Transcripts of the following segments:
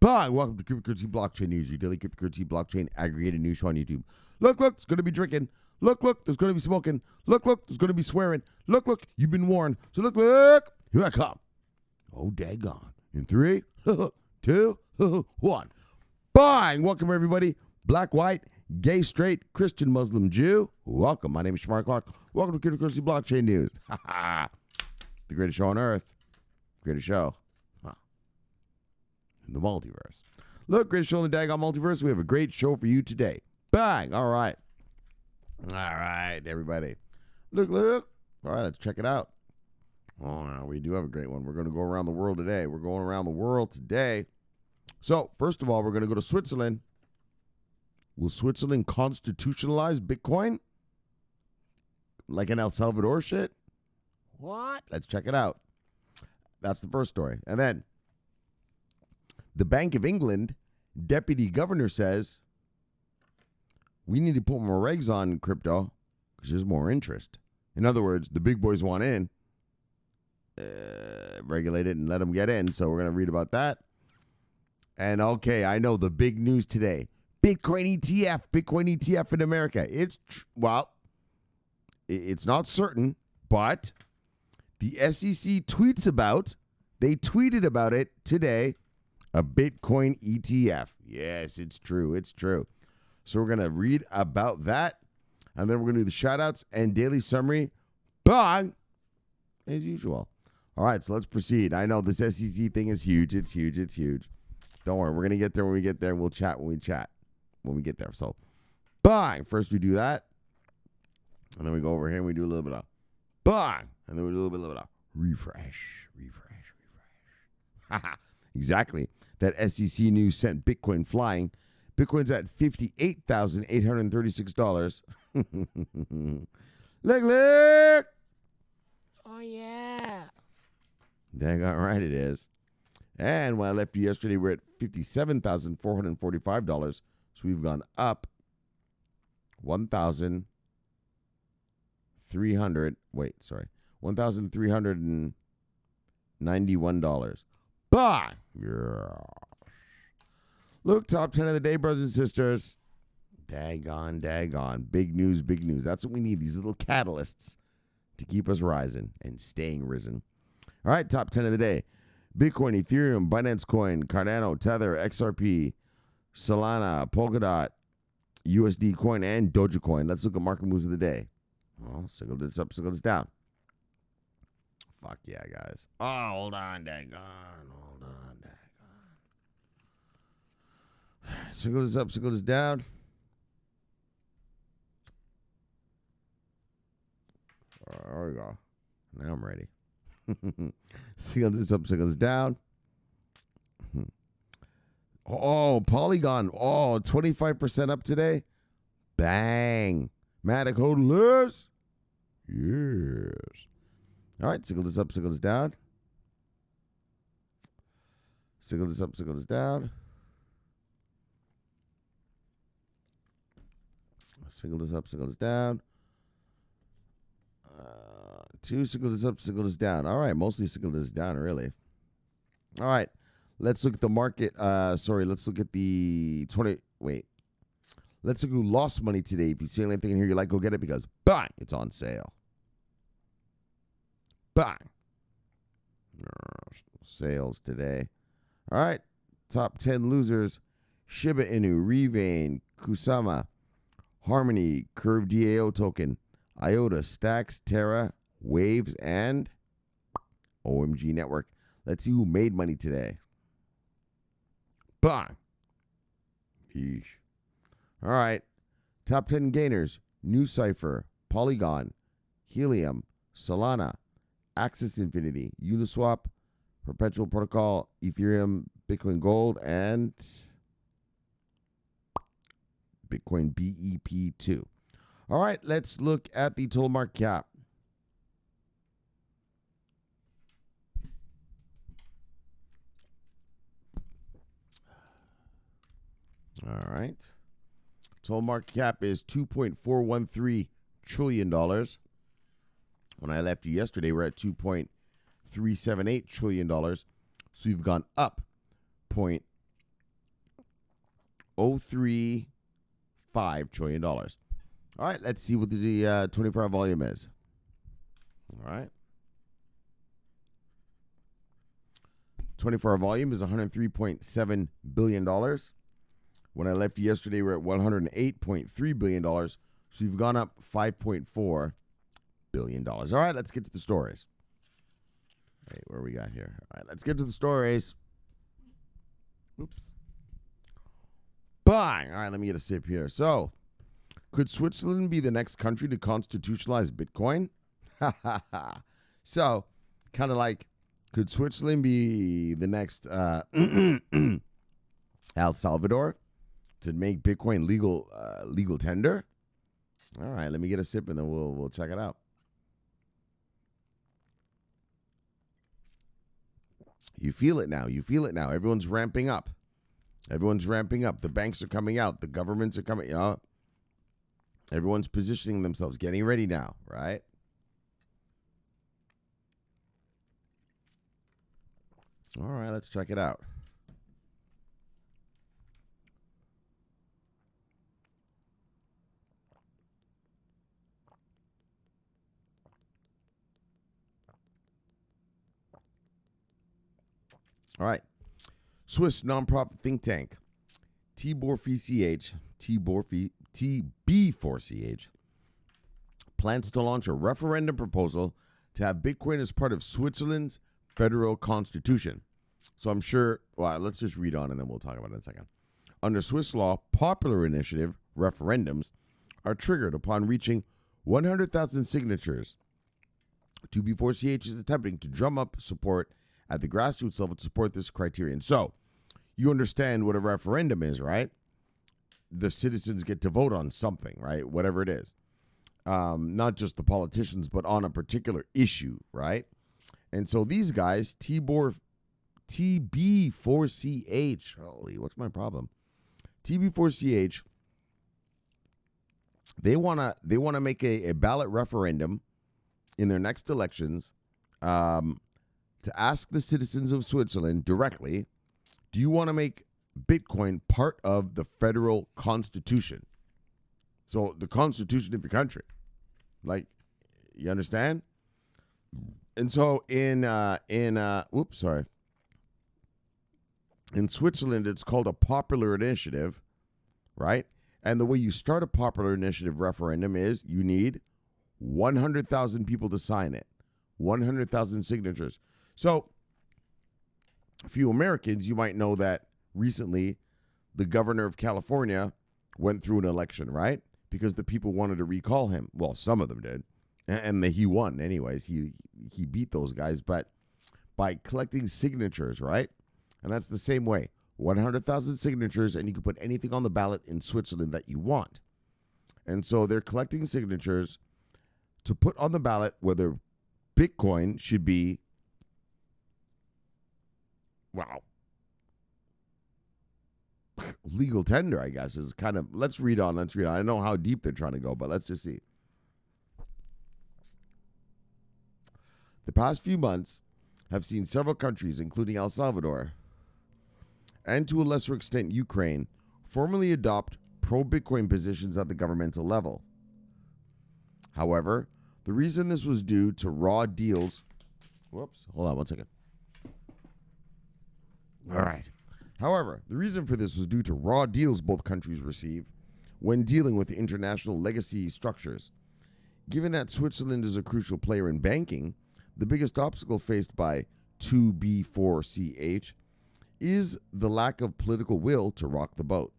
Bye. Welcome to Cryptocurrency Blockchain News, your daily cryptocurrency blockchain aggregated news show on YouTube. Look, there's going to be drinking. Look, there's going to be smoking. Look, there's going to be swearing. Look, you've been warned. So look, here I come. Oh, daggone. In 3, 2, 1. Bye. Welcome, everybody. Black, white, gay, straight, Christian, Muslim, Jew. Welcome. My name is Shomari Clarke. Welcome to Cryptocurrency Blockchain News. The greatest show on earth. Greatest show. In the multiverse. Look, greatest show in the daggone multiverse. We have a great show for you today. Bang. All right, everybody. Look. All right, let's check it out. Oh, we do have a great one. We're going to go around the world today. We're going around the world today. So, first of all, we're going to go to Switzerland. Will Switzerland constitutionalize Bitcoin? Like an El Salvador shit? What? Let's check it out. That's the first story. And then, the Bank of England deputy governor says, we need to put more regs on crypto because there's more interest. In other words, the big boys want in. Regulate it and let them get in. So we're going to read about that. And okay, I know the big news today. Bitcoin ETF in America. It's not certain, but the SEC they tweeted about it today, a Bitcoin ETF. Yes, it's true. So we're going to read about that, and then we're going to do the shout-outs and daily summary. Bang! As usual. All right, so let's proceed. I know this SEC thing is huge. It's huge. Don't worry. We're going to get there when we get there. We'll chat when we get there. So, bang! First we do that, and then we go over here and we do a little bit of bang! And then we do a little bit of refresh. Haha. Exactly. That SEC news sent Bitcoin flying. Bitcoin's at $58,836. Look. Oh, yeah. Daggone right it is. And when I left you yesterday, we're at $57,445. So we've gone up $1,391. Bye. Yeah. Look, top 10 of the day, brothers and sisters. Daggone. Big news. That's what we need, these little catalysts to keep us rising and staying risen. All right, top 10 of the day. Bitcoin, Ethereum, Binance Coin, Cardano, Tether, XRP, Solana, Polkadot, USD Coin, and Dogecoin. Let's look at market moves of the day. Well, signal this up, signal this down. Fuck yeah, guys. Oh, hold on, daggone. Signal this up, signal this down. There we go. Now I'm ready. Signal this up, signal this down. Oh, Polygon. Oh, 25% up today. Bang. Matic hodlers. Yes. All right, signal this up, signal this down. Signal this up, signal this down. Signal this up, signal this down. Two, signal this up, signal this down. All right, mostly signal this down, really. All right, let's look at the market. Let's look at the 20. Wait. Let's look who lost money today. If you see anything in here you like, go get it because, bang, it's on sale. Bang. Sales today. All right, top 10 losers. Shiba Inu, Revain, Kusama, Harmony, Curve DAO token, IOTA, Stacks, Terra, Waves, and OMG Network. Let's see who made money today. Bang. Yeesh. All right. Top 10 gainers. NuCypher, Polygon, Helium, Solana, Axis Infinity, Uniswap, Perpetual Protocol, Ethereum, Bitcoin Gold, and Bitcoin BEP2. All right, let's look at the total market cap. All right. Total market cap is $2.413 trillion. When I left you yesterday, we're at $2.378 trillion. So we've gone up $0.035 trillion. All right, let's see what the 24-hour volume is. All right. 24-hour volume is $103.7 billion. When I left yesterday, we're at $108.3 billion. So you've gone up $5.4 billion. All right, let's get to the stories. Wait, where we got here? All right, let's get to the stories. Oops. Bang! All right, let me get a sip here. So, could Switzerland be the next country to constitutionalize Bitcoin? So, kind of like, could Switzerland be the next El Salvador to make Bitcoin legal tender? All right, let me get a sip and then we'll check it out. You feel it now. You feel it now. Everyone's ramping up. Everyone's ramping up. The banks are coming out. The governments are coming out. Everyone's positioning themselves, getting ready now, right? All right, let's check it out. All right. Swiss nonprofit think tank TB4CH plans to launch a referendum proposal to have Bitcoin as part of Switzerland's federal constitution. So I'm sure, well, let's just read on and then we'll talk about it in a second. Under Swiss law, popular initiative referendums are triggered upon reaching 100,000 signatures. TB4CH is attempting to drum up support at the grassroots level to support this criterion. So, you understand what a referendum is, right? The citizens get to vote on something, right? Whatever it is. Not just the politicians, but on a particular issue, right? And so these guys, TB4CH, holy, what's my problem? TB4CH, they wanna make a ballot referendum in their next elections to ask the citizens of Switzerland directly, do you want to make Bitcoin part of the federal constitution? So the constitution of your country. Like, you understand? And so in Switzerland, it's called a popular initiative, right? And the way you start a popular initiative referendum is you need 100,000 people to sign it, 100,000 signatures. So, a few Americans, you might know that recently the governor of California went through an election, right? Because the people wanted to recall him. Well, some of them did. And he won anyways. He beat those guys, but by collecting signatures, right? And that's the same way. 100,000 signatures, and you can put anything on the ballot in Switzerland that you want. And so they're collecting signatures to put on the ballot whether Bitcoin should be, wow, legal tender, I guess, is kind of, let's read on. I don't know how deep they're trying to go, but let's just see. The past few months have seen several countries, including El Salvador, and to a lesser extent Ukraine, formally adopt pro-Bitcoin positions at the governmental level. However, the reason this was due to raw deals... Whoops, hold on one second. All right. However, the reason for this was due to raw deals both countries receive when dealing with international legacy structures. Given that Switzerland is a crucial player in banking, the biggest obstacle faced by 2B4CH is the lack of political will to rock the boat.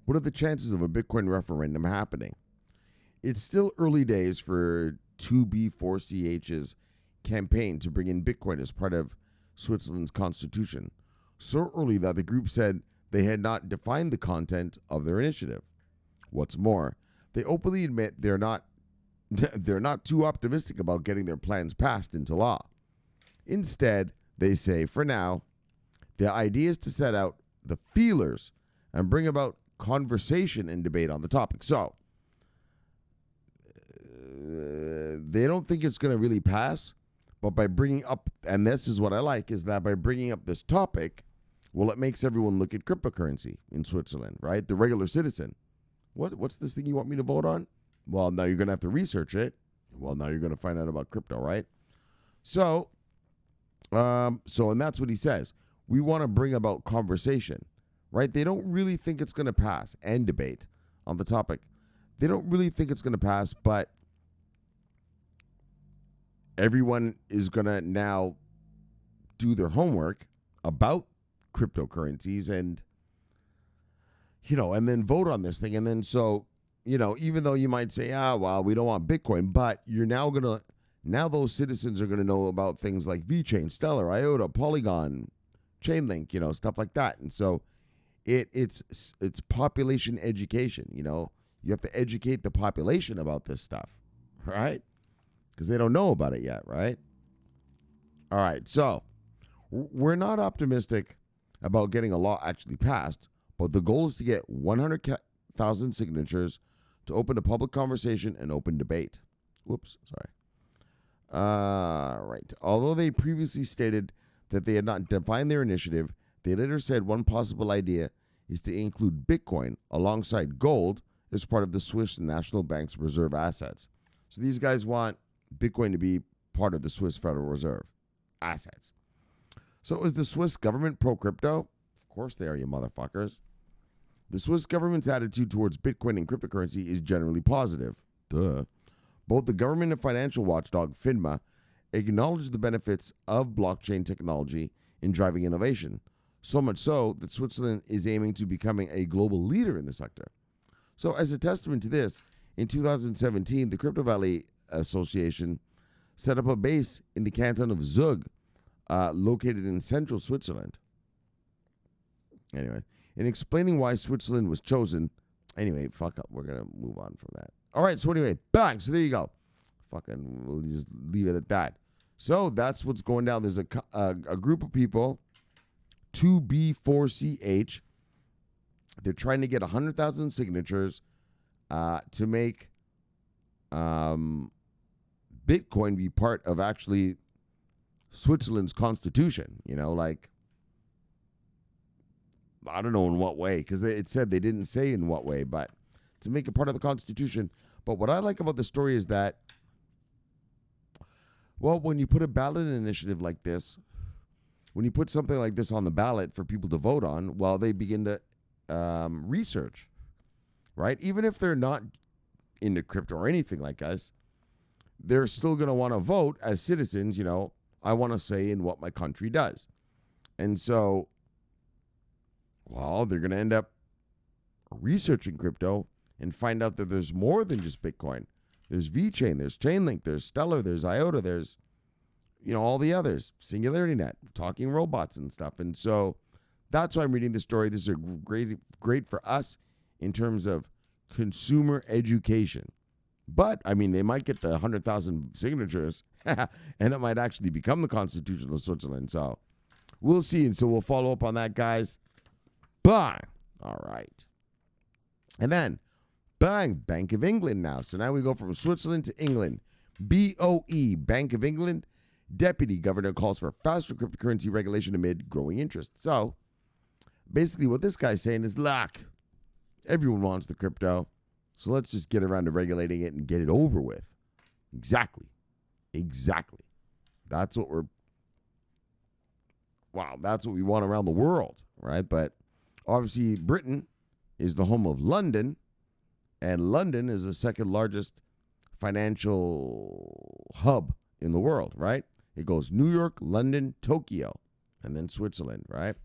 What are the chances of a Bitcoin referendum happening? It's still early days for 2B4CH's campaign to bring in Bitcoin as part of Switzerland's constitution, so early that the group said they had not defined the content of their initiative. What's more, they openly admit they're not too optimistic about getting their plans passed into law. Instead, they say, for now, the idea is to set out the feelers and bring about conversation and debate on the topic. So, they don't think it's going to really pass, but by bringing up, and this is what I like, is that by bringing up this topic, Well, it makes everyone look at cryptocurrency in Switzerland, right? The regular citizen. What's this thing you want me to vote on? Well, now you're going to have to research it. Well, now you're going to find out about crypto, right? So, and that's what he says. We want to bring about conversation, right? They don't really think it's going to pass, and debate on the topic. They don't really think it's going to pass, but everyone is going to now do their homework about cryptocurrencies and, and then vote on this thing. And then even though you might say, well, we don't want Bitcoin, but you're now those citizens are going to know about things like VeChain, Stellar, IOTA, Polygon, Chainlink, stuff like that. And so it's population education, You have to educate the population about this stuff, right? Because they don't know about it yet, right? All right, so we're not optimistic about getting a law actually passed, but the goal is to get 100,000 signatures to open a public conversation and open debate. Whoops, sorry. Right. Although they previously stated that they had not defined their initiative, they later said one possible idea is to include Bitcoin alongside gold as part of the Swiss National Bank's reserve assets. So these guys want Bitcoin to be part of the Swiss Federal Reserve assets. So is the Swiss government pro-crypto? Of course they are, you motherfuckers. The Swiss government's attitude towards Bitcoin and cryptocurrency is generally positive. Duh. Both the government and financial watchdog, FINMA, acknowledge the benefits of blockchain technology in driving innovation, so much so that Switzerland is aiming to becoming a global leader in the sector. So as a testament to this, in 2017, the Crypto Valley Association set up a base in the canton of Zug, located in central Switzerland. Anyway, in explaining why Switzerland was chosen, fuck up, we're going to move on from that. All right, so anyway, bang, so there you go. We'll just leave it at that. So that's what's going down. There's a group of people, 2B4CH. They're trying to get 100,000 signatures to make Bitcoin be part of actually Switzerland's constitution. I don't know in what way, because it said they didn't say in what way, but to make it part of the Constitution. But what I like about the story is that, well, when you put a ballot initiative like this, when you put something like this on the ballot for people to vote on, well, they begin to research, right? Even if they're not into crypto or anything like us, they're still going to want to vote as citizens. I want to say in what my country does. And so, well, they're going to end up researching crypto and find out that there's more than just Bitcoin. There's VeChain, there's Chainlink, there's Stellar, there's IOTA, there's, all the others, SingularityNet, talking robots and stuff. And so that's why I'm reading this story. This is great for us in terms of consumer education. But, they might get the 100,000 signatures and it might actually become the Constitution of Switzerland. So we'll see. And so we'll follow up on that, guys. Bang. All right. And then, bang, Bank of England now. So now we go from Switzerland to England. BOE, Bank of England, Deputy Governor calls for faster cryptocurrency regulation amid growing interest. So basically what this guy's saying is, look, everyone wants the crypto, so let's just get around to regulating it and get it over with. Exactly. That's what we want around the world, right? But obviously Britain is the home of London, and London is the second largest financial hub in the world, right? It goes New York, London, Tokyo, and then Switzerland, right?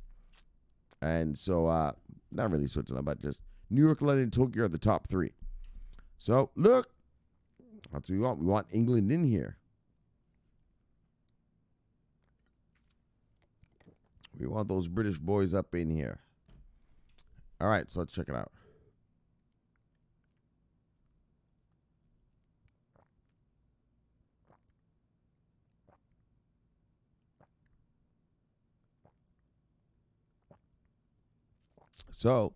And so, not really Switzerland, but just New York, London, Tokyo are the top three. So, look, that's what we want. We want England in here. We want those British boys up in here. All right, so let's check it out. So,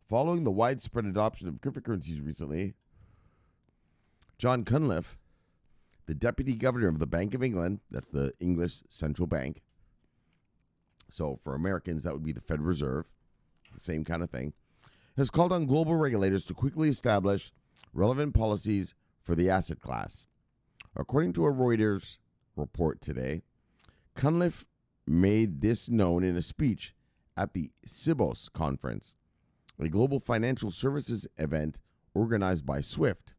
following the widespread adoption of cryptocurrencies recently, John Cunliffe, the deputy governor of the Bank of England, that's the English central bank. So for Americans, that would be the Federal Reserve, the same kind of thing, has called on global regulators to quickly establish relevant policies for the asset class. According to a Reuters report today, Cunliffe made this known in a speech at the Sibos Conference, a global financial services event organized by SWIFT.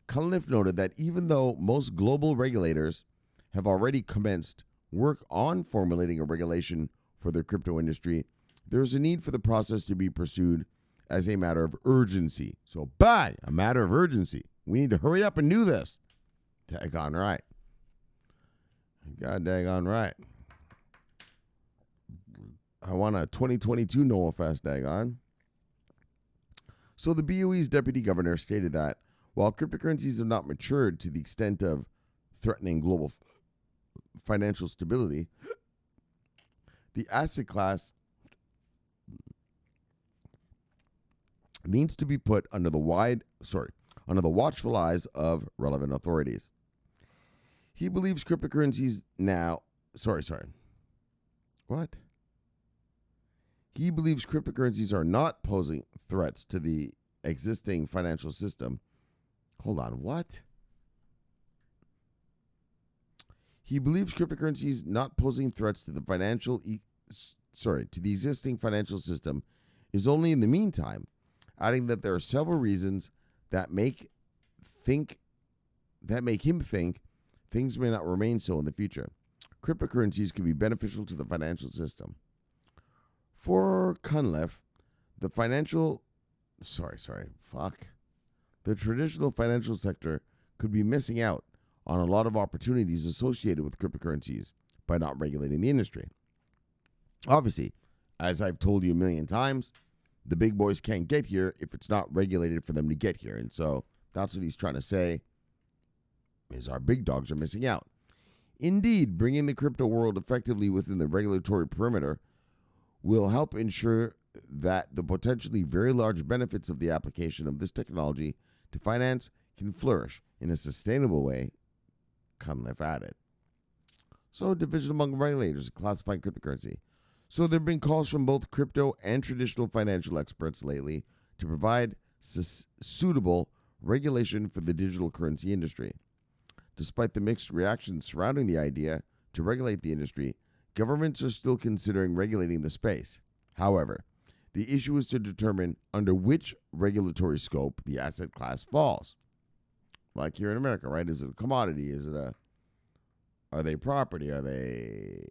Cunliffe noted that even though most global regulators have already commenced work on formulating a regulation for the crypto industry, there is a need for the process to be pursued as a matter of urgency. So, by a matter of urgency, we need to hurry up and do this. Daggone right. God daggone right. I want a 2022 Noah Fest, daggone. So the BOE's deputy governor stated that while cryptocurrencies have not matured to the extent of threatening global financial stability, the asset class needs to be put under the watchful eyes of relevant authorities. He believes cryptocurrencies now, He believes cryptocurrencies are not posing threats to the existing financial system. Hold on, what? He believes cryptocurrencies not posing threats to the to the existing financial system is only in the meantime, adding that there are several reasons that make him think things may not remain so in the future. Cryptocurrencies can be beneficial to the financial system. For Cunliffe, the traditional financial sector could be missing out on a lot of opportunities associated with cryptocurrencies by not regulating the industry. Obviously, as I've told you a million times, the big boys can't get here if it's not regulated for them to get here. And so that's what he's trying to say, is our big dogs are missing out. Indeed, bringing the crypto world effectively within the regulatory perimeter will help ensure that the potentially very large benefits of the application of this technology to finance can flourish in a sustainable way, Cunliffe added. So, division among regulators classifying cryptocurrency. So, there have been calls from both crypto and traditional financial experts lately to provide suitable regulation for the digital currency industry. Despite the mixed reactions surrounding the idea to regulate the industry, governments are still considering regulating the space. However, the issue is to determine under which regulatory scope the asset class falls. Like here in America, right? Is it a commodity? Are they property? Are they,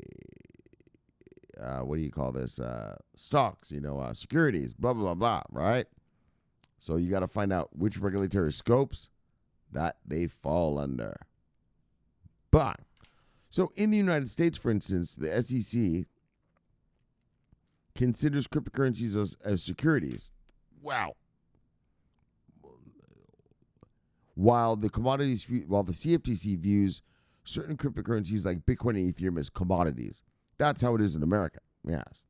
what do you call this? Stocks, securities, blah, blah, blah, blah, right? So you got to find out which regulatory scopes that they fall under. But, so in the United States, for instance, the SEC considers cryptocurrencies as securities. Wow. While the CFTC views certain cryptocurrencies like Bitcoin and Ethereum as commodities. That's how it is in America. Yes.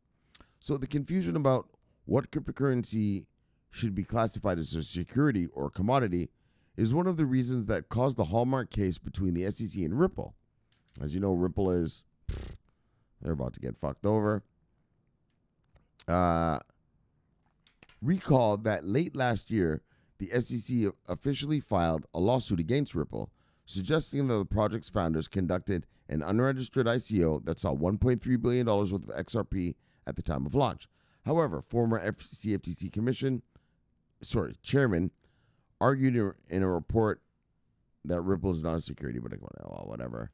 So the confusion about what cryptocurrency should be classified as a security or commodity is one of the reasons that caused the hallmark case between the SEC and Ripple. As you know, Ripple is, they're about to get fucked over. Recall that late last year, the SEC officially filed a lawsuit against Ripple, suggesting that the project's founders conducted an unregistered ICO that saw $1.3 billion worth of XRP at the time of launch. However, former CFTC chairman argued in a report that Ripple is not a security, but whatever.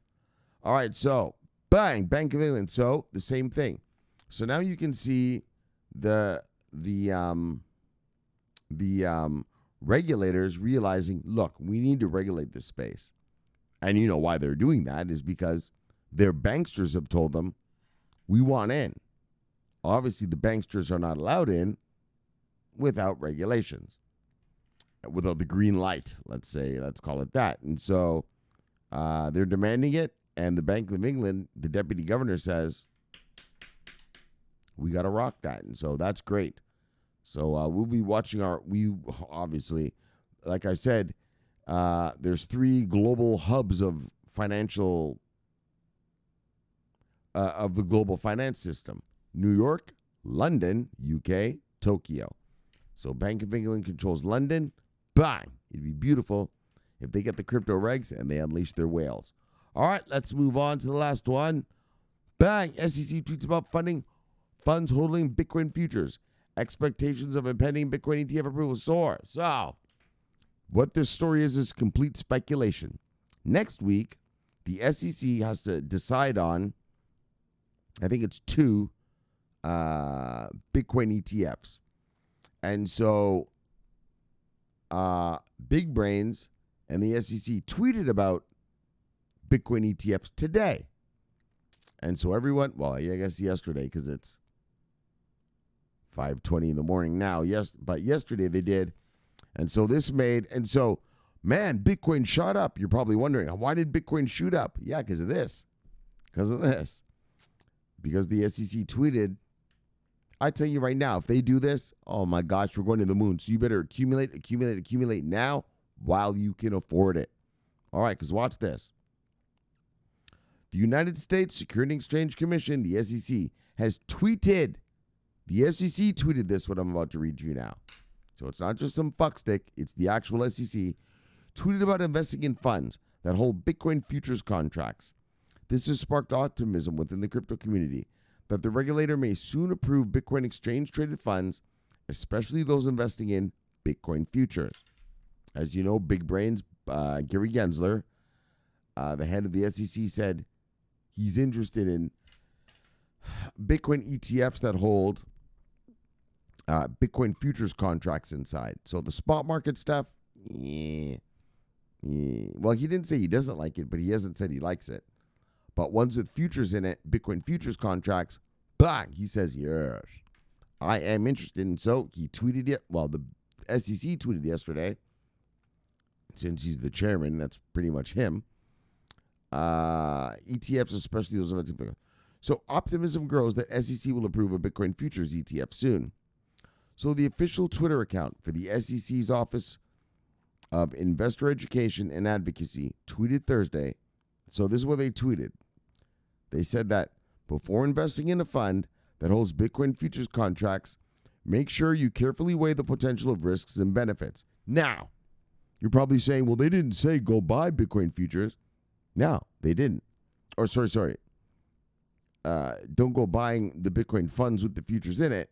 All right, so bang, Bank of England. So the same thing. So now you can see the regulators realizing, look, we need to regulate this space. And you know why they're doing that is because their banksters have told them, we want in. Obviously, the banksters are not allowed in without regulations, without the green light, let's call it that. And so they're demanding it, and the Bank of England, the deputy governor says, we got to rock that. And so that's great. So we'll be watching we obviously, like I said, There's 3 global hubs of financial of the global finance system: New York, London, UK, Tokyo. So Bank of England controls London. Bang! It'd be beautiful if they get the crypto regs and they unleash their whales. All right, let's move on to the last one. Bang! SEC tweets about funding funds holding Bitcoin futures. Expectations of impending Bitcoin ETF approval soar. So, what this story is complete speculation. Next week, the SEC has to decide on, I think it's 2 Bitcoin ETFs. And so, Big Brains and the SEC tweeted about Bitcoin ETFs today. And so everyone, well, I guess yesterday, because it's 5:20 in the morning now. Yes, but yesterday they did. And so man, Bitcoin shot up. You're probably wondering, why did Bitcoin shoot up? Yeah, because of this. Because the SEC tweeted, I tell you right now, if they do this, oh my gosh, we're going to the moon. So you better accumulate now while you can afford it. All right, because watch this. The United States Securities and Exchange Commission, the SEC, has tweeted. The SEC tweeted this, what I'm about to read to you now. So it's not just some fuckstick. It's the actual SEC. Tweeted about investing in funds that hold Bitcoin futures contracts. This has sparked optimism within the crypto community that the regulator may soon approve Bitcoin exchange-traded funds, especially those investing in Bitcoin futures. As you know, Big Brains, Gary Gensler, the head of the SEC, said he's interested in Bitcoin ETFs that hold Bitcoin futures contracts inside. So the spot market stuff, well, he didn't say he doesn't like it, but he hasn't said he likes it. But ones with futures in it, Bitcoin futures contracts, bang, he says, yes, I am interested. And so he tweeted it. Well, the SEC tweeted yesterday, since he's the chairman, that's pretty much him. ETFs, especially those of Bitcoin. So optimism grows that SEC will approve a Bitcoin futures ETF soon. So the official Twitter account for the SEC's Office of Investor Education and Advocacy tweeted Thursday. So this is what they tweeted. They said that before investing in a fund that holds Bitcoin futures contracts, make sure you carefully weigh the potential of risks and benefits. Now, you're probably saying, well, they didn't say go buy Bitcoin futures. No, they didn't. Or sorry. Don't go buying the Bitcoin funds with the futures in it.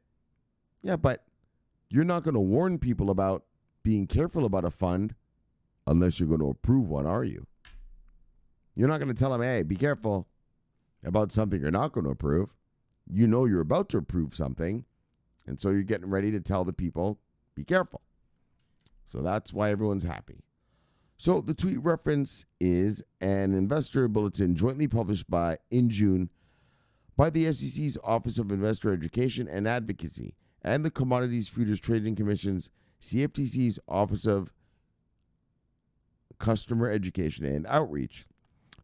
Yeah, but you're not going to warn people about being careful about a fund unless you're going to approve one, are you? You're not going to tell them, hey, be careful about something you're not going to approve. You know you're about to approve something, and so you're getting ready to tell the people, be careful. So that's why everyone's happy. So the tweet reference is an investor bulletin jointly published in June by the SEC's Office of Investor Education and Advocacy and the Commodities Futures Trading Commission's CFTC's Office of Customer Education and Outreach.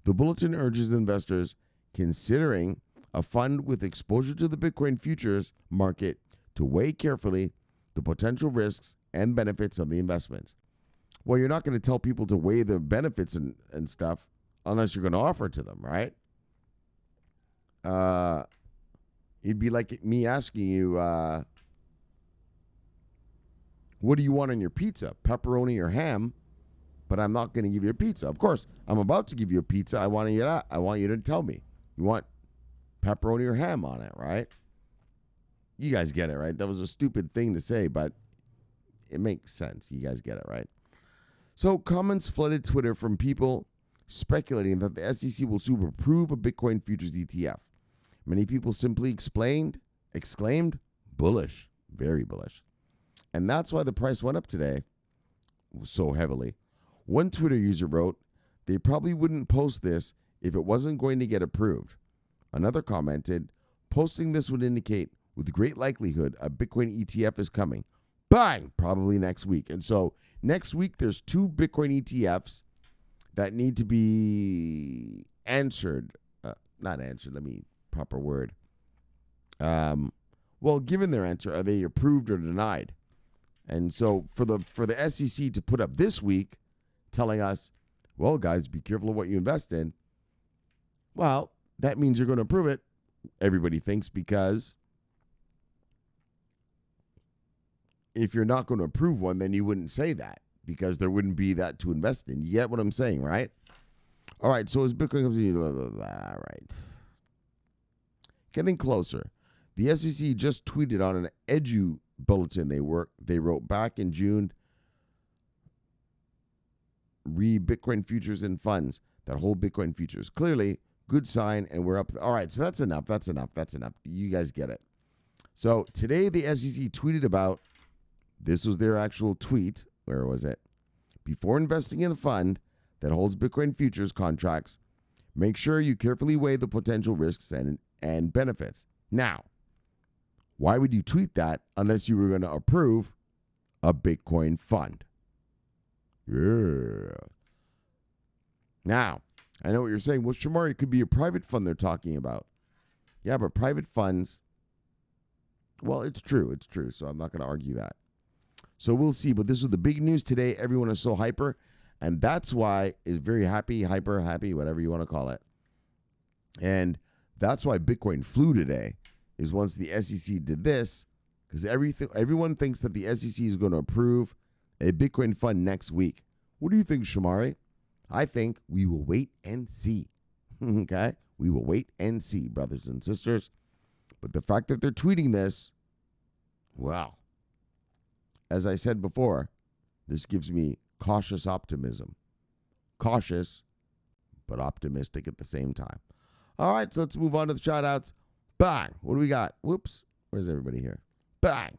The bulletin urges investors considering a fund with exposure to the Bitcoin futures market to weigh carefully the potential risks and benefits of the investment. Well, you're not going to tell people to weigh the benefits and stuff unless you're going to offer it to them, right? It'd be like me asking you, what do you want on your pizza, pepperoni or ham? But I'm not going to give you a pizza. Of course, I'm about to give you a pizza. I want you to tell me, you want pepperoni or ham on it, right? You guys get it, right? That was a stupid thing to say, but it makes sense. You guys get it, right? So comments flooded Twitter from people speculating that the SEC will soon approve a Bitcoin futures ETF. Many people simply exclaimed, bullish, very bullish. And that's why the price went up today so heavily. One Twitter user wrote, they probably wouldn't post this if it wasn't going to get approved. Another commented, posting this would indicate with great likelihood a Bitcoin ETF is coming. Bang! Probably next week. And so next week there's 2 Bitcoin ETFs that need to be answered. Not answered, let me proper word. Well, given their answer, are they approved or denied? And so for the SEC to put up this week telling us, well, guys, be careful of what you invest in. Well, that means you're going to approve it, everybody thinks, because if you're not going to approve one, then you wouldn't say that, because there wouldn't be that to invest in. You get what I'm saying, right? All right, so as Bitcoin comes in, blah, blah, blah, all right. Getting closer. The SEC just tweeted on an edu bulletin they wrote back in June. Bitcoin futures and funds that hold Bitcoin futures. Clearly, good sign, and we're up. All right, so that's enough. That's enough. You guys get it. So today the SEC tweeted about, this was their actual tweet. Where was it? Before investing in a fund that holds Bitcoin futures contracts, make sure you carefully weigh the potential risks and benefits. Now, why would you tweet that unless you were going to approve a Bitcoin fund? Yeah. Now, I know what you're saying. Well, Shomari, it could be a private fund they're talking about. Yeah, but private funds, well, it's true. It's true. So I'm not going to argue that. So we'll see. But this was the big news today. Everyone is so hyper. And that's why is very happy, hyper, happy, whatever you want to call it. And that's why Bitcoin flew today, is once the SEC did this, because everyone thinks that the SEC is going to approve a Bitcoin fund next week. What do you think, Shomari? I think we will wait and see. Okay? We will wait and see, brothers and sisters. But the fact that they're tweeting this, well, as I said before, this gives me cautious optimism. Cautious, but optimistic at the same time. All right, so let's move on to the shout-outs. Bang! What do we got? Whoops. Where's everybody here? Bang!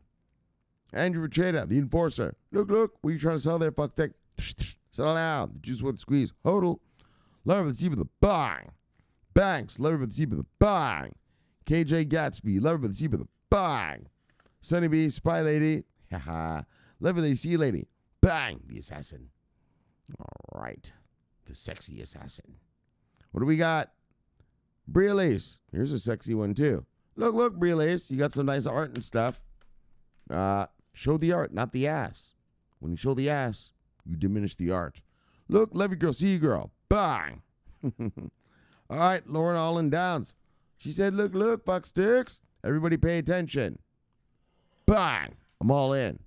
Andrew Racheta, the enforcer. Look, what are you trying to sell there, fuckstick? Settle down. The juice worth the squeeze. Hodl. Love with the team of the bang. Banks. Love with the team of the bang. KJ Gatsby. Love with the team of the bang. Sunny B. Spy Lady. Haha. Love with the sea lady. Bang. The assassin. All right. The sexy assassin. What do we got? Bria Lace. Here's a sexy one, too. Look, Bria Lace. You got some nice art and stuff. Show the art, not the ass. When you show the ass, you diminish the art. Look, love your girl, see you, girl. Bang. All right, Lauren Allen Downs. She said, look, fuck sticks. Everybody pay attention. Bang. I'm all in.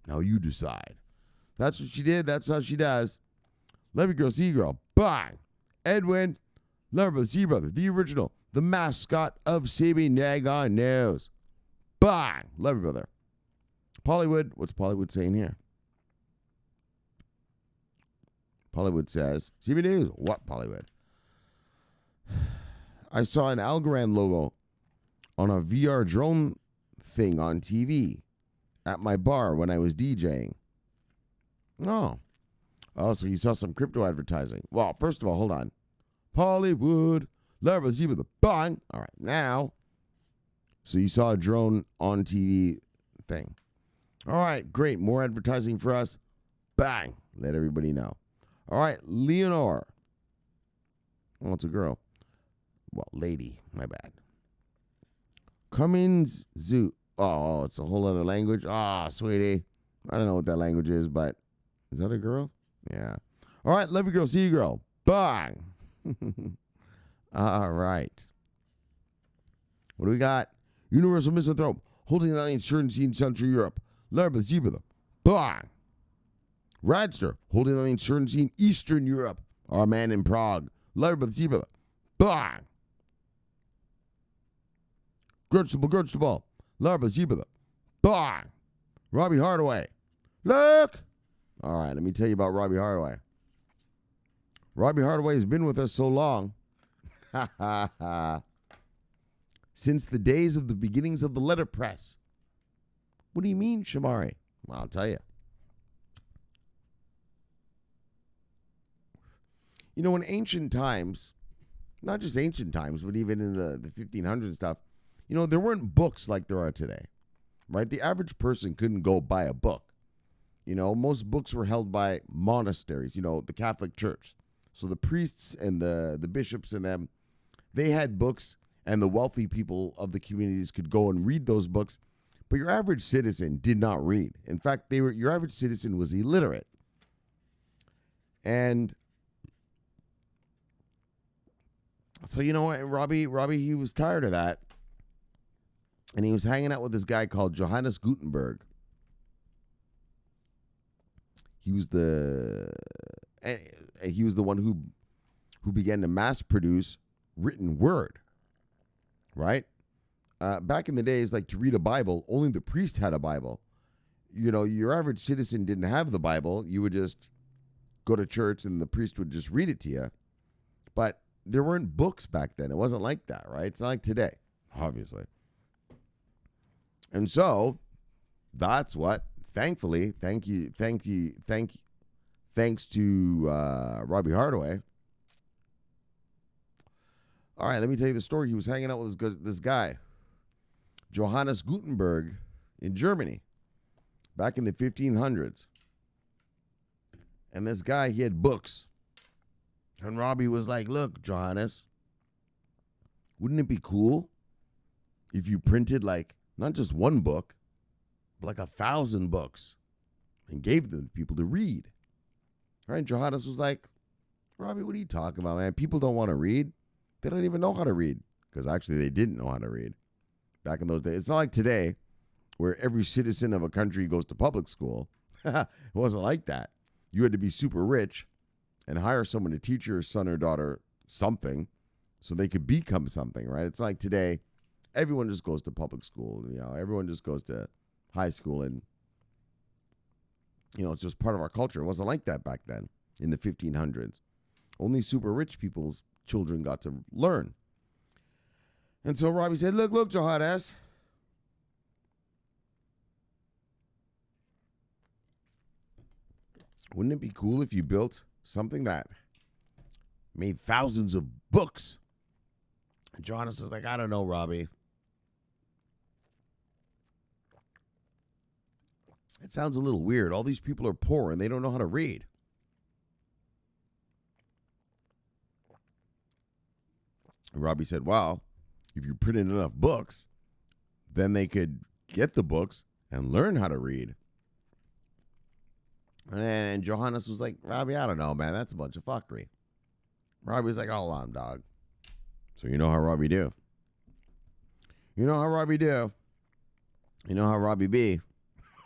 Now you decide. That's what she did. That's how she does. Love your girl, see you, girl. Bang. Edwin, love brother, see brother, the original, the mascot of CB Nagon News. Bang. Love your brother. Pollywood, what's Pollywood saying here? Pollywood says, CB News, what Pollywood? I saw an Algorand logo on a VR drone thing on TV at my bar when I was DJing. Oh, so you saw some crypto advertising. Well, first of all, hold on. Pollywood, love with the bang. All right, now, so you saw a drone on TV thing. All right, great. More advertising for us. Bang. Let everybody know. All right, Leonore. Oh, it's a girl. Well, lady. My bad. Cummins Zoo. Oh, it's a whole other language. Oh, sweetie. I don't know what that language is, but is that a girl? Yeah. All right, love you, girl. See you, girl. Bang. All right. What do we got? Universal Misanthrope. Holding the insurance in Central Europe. Larbeth Zebra. Bang. Radster. Holding the insurance in Eastern Europe. Our man in Prague. Larbeth Zebra. Bang. Grudgable. Larbeth Zebra. Bang. Robbie Hardaway. Look. All right, let me tell you about Robbie Hardaway. Robbie Hardaway has been with us so long. Since the days of the beginnings of the letterpress. What do you mean, Shomari? Well, I'll tell you. You know, in ancient times, not just ancient times, but even in the 1500s stuff, you know, there weren't books like there are today, right? The average person couldn't go buy a book. You know, most books were held by monasteries, you know, the Catholic Church. So the priests and the bishops and them, they had books, and the wealthy people of the communities could go and read those books. But your average citizen did not read. In fact, your average citizen was illiterate. And so, you know what, Robbie, he was tired of that. And he was hanging out with this guy called Johannes Gutenberg. He was the one who began to mass produce written word, right? Back in the days, like to read a Bible, only the priest had a Bible. You know, your average citizen didn't have the Bible. You would just go to church and the priest would just read it to you. But there weren't books back then. It wasn't like that, right? It's not like today, obviously. And so that's what, thankfully, thanks to Robbie Hardaway. All right, let me tell you the story. He was hanging out with this guy, Johannes Gutenberg, in Germany back in the 1500s. And this guy, he had books. And Robbie was like, look, Johannes, wouldn't it be cool if you printed like not just one book, but like 1,000 books and gave them to people to read? Right? Johannes was like, Robbie, what are you talking about, man? People don't want to read. They don't even know how to read. Because actually they didn't know how to read back in those days. It's not like today where every citizen of a country goes to public school. It wasn't like that. You had to be super rich and hire someone to teach your son or daughter something so they could become something, right? It's like today, everyone just goes to public school. You know, everyone just goes to high school, and you know, it's just part of our culture. It wasn't like that back then in the 1500s. Only super rich people's children got to learn. And so Robbie said, look, Johannes. Wouldn't it be cool if you built something that made thousands of books? And Johannes is like, I don't know, Robbie. It sounds a little weird. All these people are poor and they don't know how to read. And Robbie said, well, if you printed enough books, then they could get the books and learn how to read. And Johannes was like, Robbie, I don't know, man. That's a bunch of fuckery. Robbie's like, hold on, dog. So you know how Robbie do. You know how Robbie do. You know how Robbie be.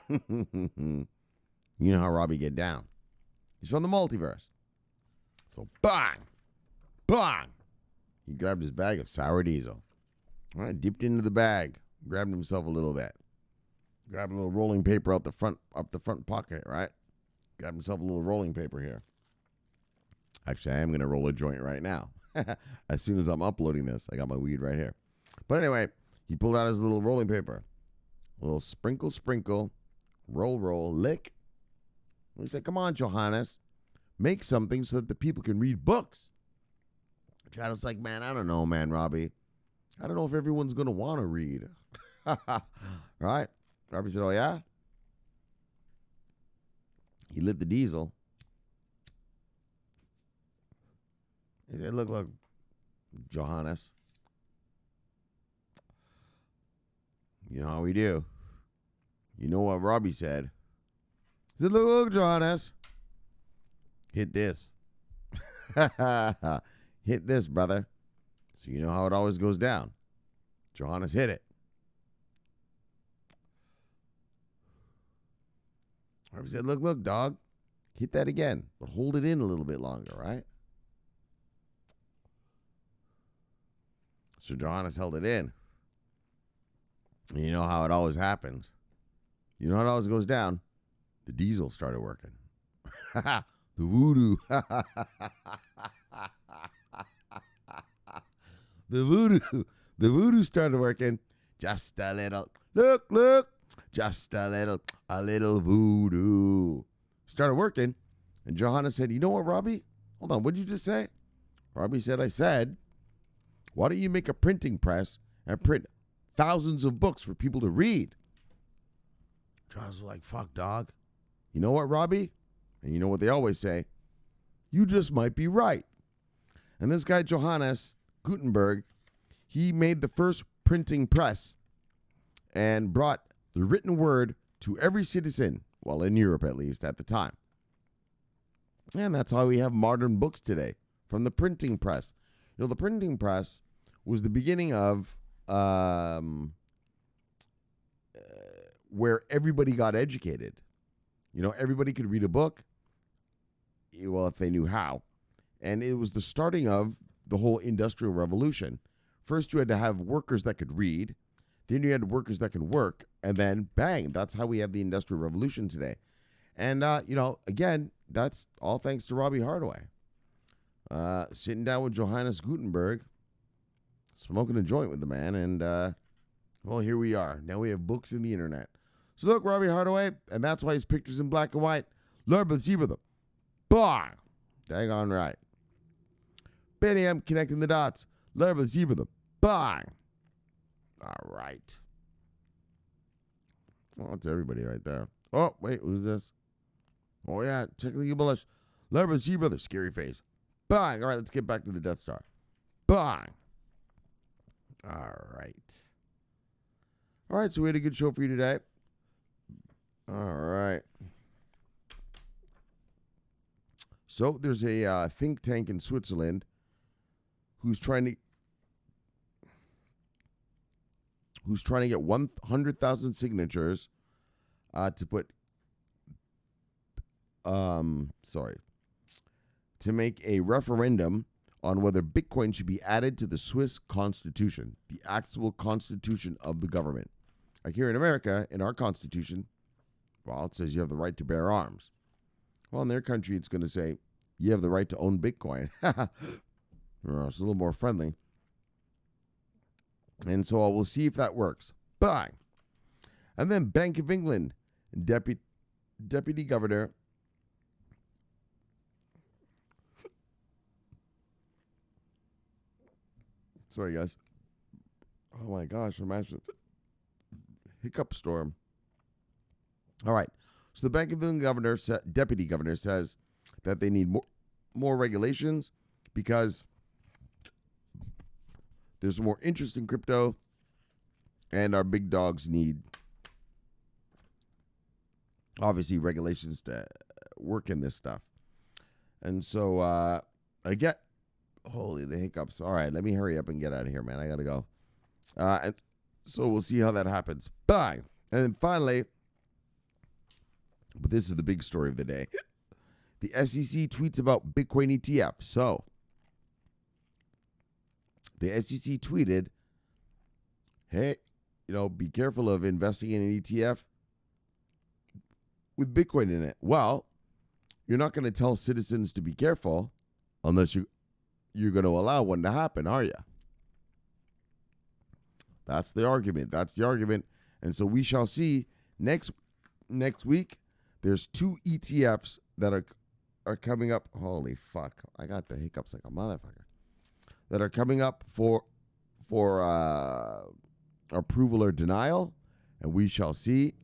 You know how Robbie get down. He's from the multiverse. So bang, bang. He grabbed his bag of sour diesel. All right, dipped into the bag, grabbed himself a little bit. Grabbed a little rolling paper up the front pocket, right? Grabbed himself a little rolling paper here. Actually, I am going to roll a joint right now. As soon as I'm uploading this, I got my weed right here. But anyway, he pulled out his little rolling paper. A little sprinkle, roll, lick. He said, come on, Johannes. Make something so that the people can read books. Johannes was like, man, I don't know, man, Robbie. I don't know if everyone's going to want to read. Right? Robbie said, oh, yeah? He lit the diesel. He said, look, Johannes. You know how we do. You know what Robbie said. He said, look, Johannes. Hit this. Hit this, brother. So you know how it always goes down. Johannes hit it. Robbie said, look, dog. Hit that again, but hold it in a little bit longer, right? So Johannes held it in. And you know how it always happens. You know how it always goes down? The diesel started working. The voodoo. The voodoo started working. Just a little. Look. Just a little voodoo. Started working. And Johannes said, you know what, Robbie? Hold on, what did you just say? Robbie said, I said, why don't you make a printing press and print thousands of books for people to read? Johannes was like, fuck, dog. You know what, Robbie? And you know what they always say? You just might be right. And this guy, Johannes Gutenberg, he made the first printing press and brought the written word to every citizen, well, in Europe at least at the time. And that's how we have modern books today, from the printing press. The printing press was the beginning of where everybody got educated. Everybody could read a book, well, if they knew how. And it was the starting of the whole Industrial Revolution. First, you had to have workers that could read. Then you had workers that could work. And then, bang, that's how we have the Industrial Revolution today. And, again, that's all thanks to Robbie Hardaway. Sitting down with Johannes Gutenberg, smoking a joint with the man. And, well, here we are. Now we have books in the internet. So look, Robbie Hardaway, and that's why his picture's in black and white. Lord, but see with them. Bah! Dang on right. Benny, I'm connecting the dots. Lord, but see with them. Bah! All right. Well, that's everybody right there. Oh, wait, who's this? Oh, yeah, technically bullish. Lord, but see, brother. Scary face. Bang! All right, let's get back to the Death Star. Bang! All right. All right, so we had a good show for you today. All right. So there's a think tank in Switzerland who's trying to get 100,000 signatures to put to make a referendum on whether Bitcoin should be added to the Swiss Constitution, the actual constitution of the government. Like here in America, in our Constitution, well, it says you have the right to bear arms. Well, in their country, it's going to say you have the right to own Bitcoin. It's a little more friendly. And so we'll see if that works. Bye. And then Bank of England Deputy Governor sorry, guys. Oh, my gosh. I'm actually hiccup storm. All right. So the Bank of England deputy governor says that they need more regulations because there's more interest in crypto and our big dogs need, obviously, regulations to work in this stuff. And so I get, holy, the hiccups. All right, let me hurry up and get out of here, man. I got to go. And so we'll see how that happens. Bye. And then finally, but this is the big story of the day. The SEC tweets about Bitcoin ETF. So, the SEC tweeted, hey, be careful of investing in an ETF with Bitcoin in it. Well, you're not going to tell citizens to be careful unless you're going to allow one to happen, are you? That's the argument. And so we shall see next week. There's 2 ETFs that are coming up. Holy fuck. I got the hiccups like a motherfucker. That are coming up for approval or denial. And we shall see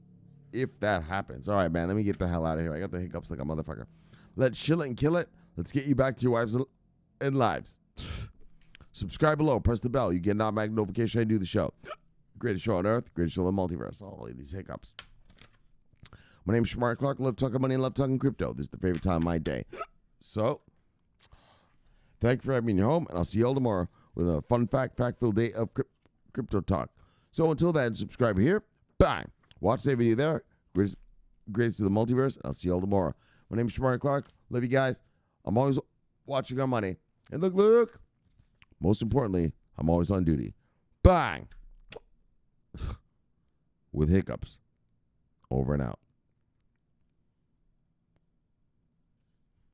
if that happens. All right, man. Let me get the hell out of here. I got the hiccups like a motherfucker. Let's chill it and kill it. Let's get you back to your wives and lives. Subscribe below. Press the bell. You get an automatic notification I do the show. Greatest show on earth. Greatest show in the multiverse. Holy these hiccups. My name is Shomari Clarke. I love talking money and love talking crypto. This is the favorite time of my day. So, thank you for having me in your home, and I'll see you all tomorrow with a fun fact-filled day of crypto talk. So until then, subscribe here. Bye. Watch the video there. Greatest of the multiverse. I'll see you all tomorrow. My name is Shomari Clarke. Love you guys. I'm always watching on money. And look. Most importantly, I'm always on duty. Bang. With hiccups. Over and out.